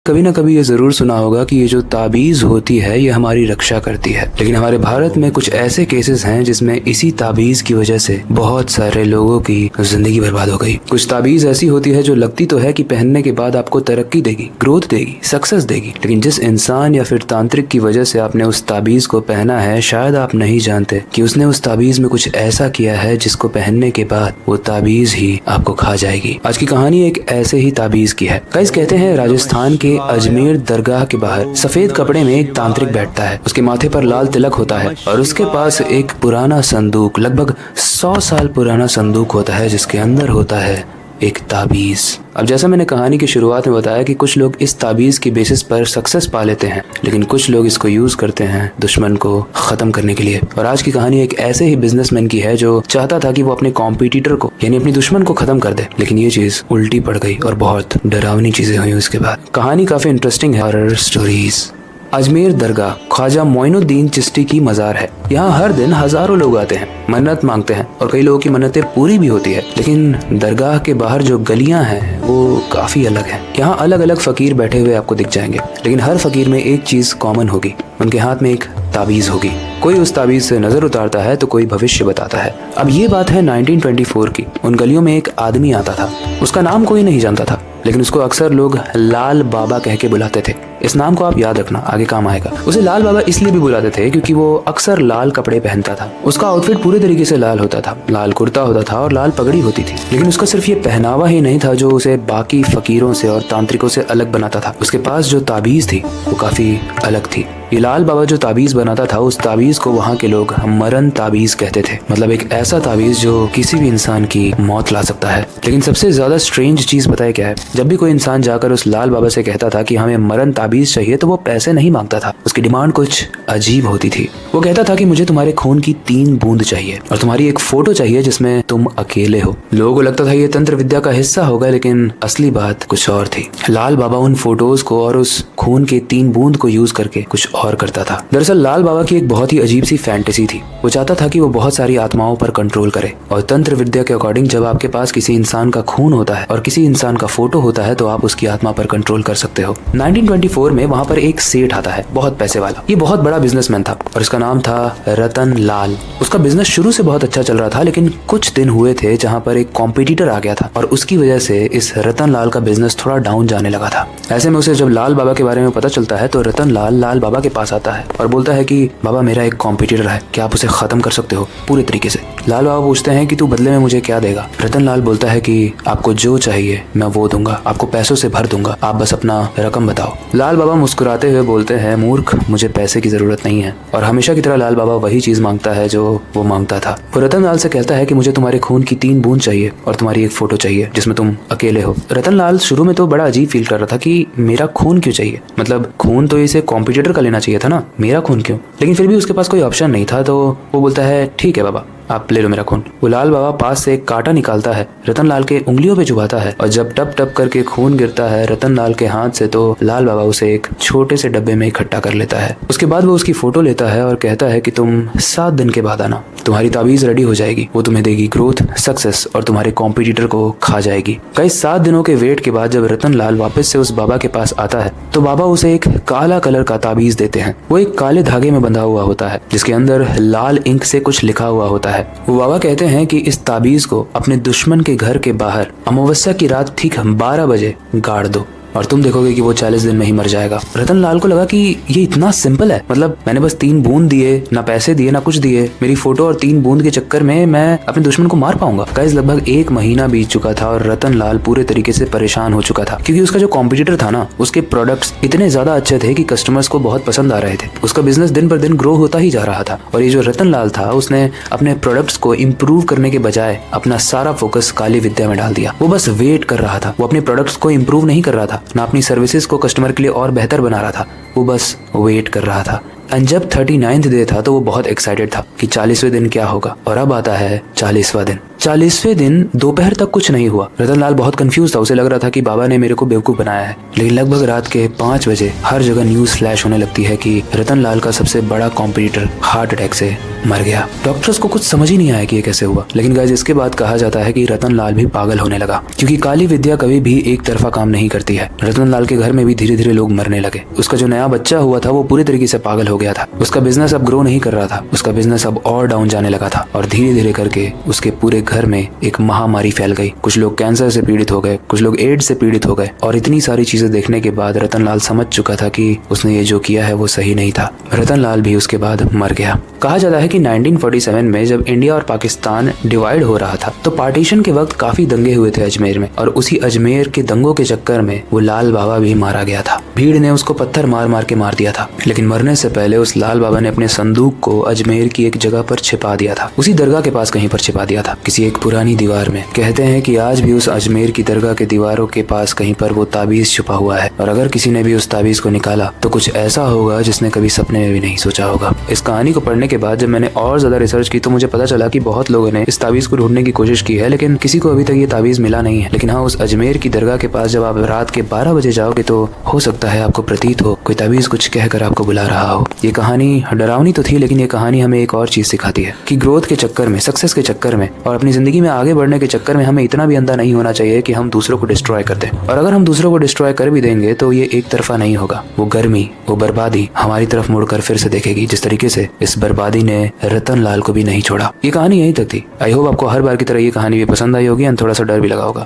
कभी ना कभी ये जरूर सुना होगा कि ये जो ताबीज होती है ये हमारी रक्षा करती है, लेकिन हमारे भारत में कुछ ऐसे केसेस हैं जिसमें इसी ताबीज की वजह से बहुत सारे लोगों की जिंदगी बर्बाद हो गई। कुछ ताबीज ऐसी होती है जो लगती तो है कि पहनने के बाद आपको तरक्की देगी, ग्रोथ देगी, सक्सेस देगी, लेकिन जिस इंसान या फिर तांत्रिक की वजह से आपने उस ताबीज को पहना है, शायद आप नहीं जानते कि उसने उस ताबीज में कुछ ऐसा किया है जिसको पहनने के बाद वो ताबीज ही आपको खा जाएगी। आज की कहानी एक ऐसे ही ताबीज की है। गाइस, कहते हैं राजस्थान के अजमेर दरगाह के बाहर सफेद कपड़े में एक तांत्रिक बैठता है। उसके माथे पर लाल तिलक होता है और उसके पास एक पुराना संदूक, लगभग 100 साल पुराना संदूक होता है जिसके अंदर होता है एक ताबीज। अब जैसा मैंने कहानी की शुरुआत में बताया कि कुछ लोग इस ताबीज की बेसिस पर सक्सेस पा लेते हैं, लेकिन कुछ लोग इसको यूज करते हैं दुश्मन को खत्म करने के लिए। और आज की कहानी एक ऐसे ही बिजनेसमैन की है जो चाहता था कि वो अपने कॉम्पिटिटर को यानी अपनी दुश्मन को खत्म कर दे, लेकिन ये चीज उल्टी पड़ गई और बहुत डरावनी चीजें हुई उसके बाद। कहानी काफी इंटरेस्टिंग है। Horror stories. अजमेर दरगाह ख्वाजा मोइनुद्दीन चिश्ती की मजार है। यहाँ हर दिन हजारों लोग आते हैं, मन्नत मांगते हैं और कई लोगों की मन्नतें पूरी भी होती है। लेकिन दरगाह के बाहर जो गलियां हैं वो काफी अलग हैं। यहाँ अलग अलग फकीर बैठे हुए आपको दिख जाएंगे, लेकिन हर फकीर में एक चीज कॉमन होगी, उनके हाथ में एक ताबीज होगी। कोई उस ताबीज से नजर उतारता है तो कोई भविष्य बताता है। अब ये बात है 1924 की। उन गलियों में एक आदमी आता था, उसका नाम कोई नहीं जानता था, लेकिन उसको अक्सर लोग लाल बाबा कह के बुलाते थे। इस नाम को आप याद रखना, आगे काम आएगा। उसे लाल बाबा इसलिए भी बुलाते थे क्योंकि वो अक्सर लाल कपड़े पहनता था। उसका आउटफिट पूरे तरीके से लाल होता था, लाल कुर्ता होता था और लाल पगड़ी होती थी। लेकिन उसका सिर्फ ये पहनावा ही नहीं था जो उसे बाकी फकीरों से और तांत्रिकों से अलग बनाता था। उसके पास जो ताबीज थी वो काफी अलग थी। ये लाल बाबा जो ताबीज बनाता था, उस ताबीज को वहाँ के लोग मरण ताबीज कहते थे। मतलब एक ऐसा ताबीज जो किसी भी इंसान की मौत ला सकता है। लेकिन सबसे ज्यादा स्ट्रेंज चीज पता है क्या है? जब भी कोई इंसान जाकर उस लाल बाबा से कहता था कि हमें मरण ताबीज चाहिए, तो वो पैसे नहीं मांगता था। उसकी डिमांड कुछ अजीब होती थी। वो कहता था कि मुझे तुम्हारे खून की 3 बूंद चाहिए और तुम्हारी एक फोटो चाहिए जिसमें तुम अकेले हो। लोगों को लगता था ये तंत्र विद्या का हिस्सा होगा, लेकिन असली बात कुछ और थी। लाल बाबा उन फोटोज को और उस खून के 3 बूंद को यूज करके कुछ और करता था। दरअसल लाल बाबा की एक बहुत ही अजीब सी फैंटेसी थी। वो चाहता था कि वो बहुत सारी आत्माओं पर कंट्रोल करे, और तंत्र विद्या के अकॉर्डिंग जब आपके पास किसी इंसान का खून होता है और किसी इंसान का फोटो होता है तो आप उसकी आत्मा पर कंट्रोल कर सकते हो। 1924 में वहाँ पर एक सेठ आता है, बहुत पैसे वाला। ये बहुत बड़ा बिजनेसमैन था और इसका नाम था रतन लाल। उसका बिजनेस शुरू से बहुत अच्छा चल रहा था, लेकिन कुछ दिन हुए थे जहाँ पर एक कॉम्पिटिटर आ गया था और उसकी वजह से इस रतन लाल का बिजनेस थोड़ा डाउन जाने लगा था। ऐसे में उसे जब लाल बाबा के बारे में पता चलता है तो रतन लाल लाल बाबा के पास आता है और बोलता है कि बाबा, मेरा एक कॉम्पिटिटर है, क्या आप उसे खत्म कर सकते हो पूरे तरीके से? लाल बाबा पूछते हैं कि तू बदले में मुझे क्या देगा? रतन लाल बोलता है कि आपको जो चाहिए मैं वो दूंगा, आपको पैसों से भर दूंगा, आप बस अपना रकम बताओ। लाल बाबा मुस्कुराते हुए बोलते हैं, मूर्ख, मुझे पैसे की जरूरत नहीं है। और हमेशा की तरह लाल बाबा वही चीज मांगता है जो वो मांगता था। वो रतन लाल से कहता है कि मुझे तुम्हारे खून की 3 बूंद चाहिए और तुम्हारी एक फोटो चाहिए जिसमें तुम अकेले हो। रतन लाल शुरू में तो बड़ा अजीब फील कर रहा था कि मेरा खून क्यों चाहिए, मतलब खून तो इसे कॉम्पिटिटर का लेना चाहिए था ना, मेरा खून क्यों? लेकिन फिर भी उसके पास कोई ऑप्शन नहीं था, तो वो बोलता है ठीक है बाबा, आप ले लो मेरा खून। वो लाल बाबा पास से एक कांटा निकालता है, रतन लाल के उंगलियों पे चुभाता है और जब टप टप करके खून गिरता है रतन लाल के हाथ से तो लाल बाबा उसे एक छोटे से डब्बे में इकट्ठा कर लेता है। उसके बाद वो उसकी फोटो लेता है और कहता है कि तुम 7 दिन के बाद आना, तुम्हारी ताबीज रेडी हो जाएगी, वो तुम्हें देगी ग्रोथ, सक्सेस और तुम्हारे कॉम्पिटिटर को खा जाएगी। कई 7 दिनों के वेट के बाद जब रतन लाल वापस से उस बाबा के पास आता है तो बाबा उसे एक काला कलर का ताबीज देते हैं। वो एक काले धागे में बंधा हुआ होता है जिसके अंदर लाल इंक से कुछ लिखा हुआ होता है। वो बाबा कहते हैं कि इस ताबीज को अपने दुश्मन के घर के बाहर अमावस्या की रात ठीक 12 बजे गाड़ दो और तुम देखोगे कि वो 40 दिन में ही मर जाएगा। रतन लाल को लगा कि ये इतना सिंपल है, मतलब मैंने बस 3 बूंद दिए, ना पैसे दिए ना कुछ दिए, मेरी फोटो और 3 बूंद के चक्कर में मैं अपने दुश्मन को मार पाऊंगा। गाइस, लगभग 1 महीना बीत चुका था और रतन लाल पूरे तरीके से परेशान हो चुका था क्योंकि उसका जो कॉम्पिटिटर था ना, उसके प्रोडक्ट्स इतने ज्यादा अच्छे थे कि कस्टमर्स को बहुत पसंद आ रहे थे। उसका बिजनेस दिन पर दिन ग्रो होता ही जा रहा था और ये जो रतन लाल था उसने अपने प्रोडक्ट्स को इम्प्रूव करने के बजाय अपना सारा फोकस काली विद्या में डाल दिया। वो बस वेट कर रहा था, वो अपने प्रोडक्ट्स को इम्प्रूव नहीं कर रहा था, ना अपनी सर्विसेज को कस्टमर के लिए और बेहतर बना रहा था, वो बस वेट कर रहा था। एंड जब 39th डे था तो वो बहुत एक्साइटेड था कि 40वें दिन क्या होगा। और अब आता है 40वां दिन। 40वें दिन दोपहर तक कुछ नहीं हुआ। रतनलाल बहुत कंफ्यूज था। उसे लग रहा था कि बाबा ने मेरे को बेवकूफ बनाया है। लेकिन लगभग रात के 5 बजे हर जगह न्यूज फ्लैश होने लगती है कि रतनलाल का सबसे बड़ा कॉम्पिटिटर हार्ट अटैक से मर गया। डॉक्टर्स को कुछ समझ ही नहीं आया कि ये कैसे हुआ। लेकिन गाइस, इसके बाद कहा जाता है कि रतनलाल भी पागल होने लगा, क्योंकि काली विद्या कभी भी एक तरफा काम नहीं करती है। रतनलाल के घर में भी धीरे धीरे लोग मरने लगे। उसका जो नया बच्चा हुआ था वो पूरी तरीके से पागल हो गया था। उसका बिजनेस अब ग्रो नहीं कर रहा था। उसका बिजनेस अब और डाउन जाने लगा था। और धीरे धीरे करके उसके पूरे घर में एक महामारी फैल गई। कुछ लोग कैंसर से पीड़ित हो गए, कुछ लोग एड्स से पीड़ित हो गए। और इतनी सारी चीजें देखने के बाद रतनलाल समझ चुका था कि उसने ये जो किया है वो सही नहीं था। रतनलाल भी उसके बाद मर गया। कहा जाता है कि 1947 में जब इंडिया और पाकिस्तान डिवाइड हो रहा था तो पार्टीशन के वक्त काफी दंगे हुए थे अजमेर में। और उसी अजमेर के दंगों के चक्कर में वो लाल बाबा भी मारा गया था। भीड़ ने उसको पत्थर मार मार के मार दिया था। लेकिन मरने से पहले उस लाल बाबा ने अपने संदूक को अजमेर की एक जगह पर छिपा दिया था। उसी दरगाह के पास कहीं पर छिपा दिया था, किसी एक पुरानी दीवार में। कहते हैं कि आज भी उस अजमेर की दरगाह के दीवारों के पास कहीं पर वो ताबीज छुपा हुआ है। और अगर किसी ने भी उस ताबीज को निकाला तो कुछ ऐसा होगा जिसने कभी सपने में भी नहीं सोचा होगा। इस कहानी को पढ़ने के बाद जब मैंने और ज्यादा रिसर्च की तो मुझे पता चला कि बहुत लोगों ने इस ताबीज को ढूंढने की कोशिश की है, लेकिन किसी को अभी तक ये ताबीज मिला नहीं है। लेकिन हाँ, उस अजमेर की दरगाह के पास जब आप रात के 12 बजे जाओगे तो हो सकता है आपको प्रतीत हो कोई ताबीज कुछ कहकर आपको बुला रहा हो। ये कहानी डरावनी तो थी, लेकिन ये कहानी हमें एक और चीज सिखाती है कि ग्रोथ के चक्कर में, सक्सेस के चक्कर में और अपनी जिंदगी में आगे बढ़ने के चक्कर में हमें इतना भी अंधा नहीं होना चाहिए कि हम दूसरों को डिस्ट्रॉय कर दें। और अगर हम दूसरों को डिस्ट्रॉय कर भी देंगे तो ये एक तरफा नहीं होगा। वो गर्मी, वो बर्बादी हमारी तरफ मुड़कर फिर से देखेगी, जिस तरीके से इस बर्बादी ने रतनलाल को भी नहीं छोड़ा। ये कहानी यहीं तक थी। आई होप आपको हर बार की तरह ये कहानी भी पसंद आई होगी और थोड़ा सा डर भी लगा होगा।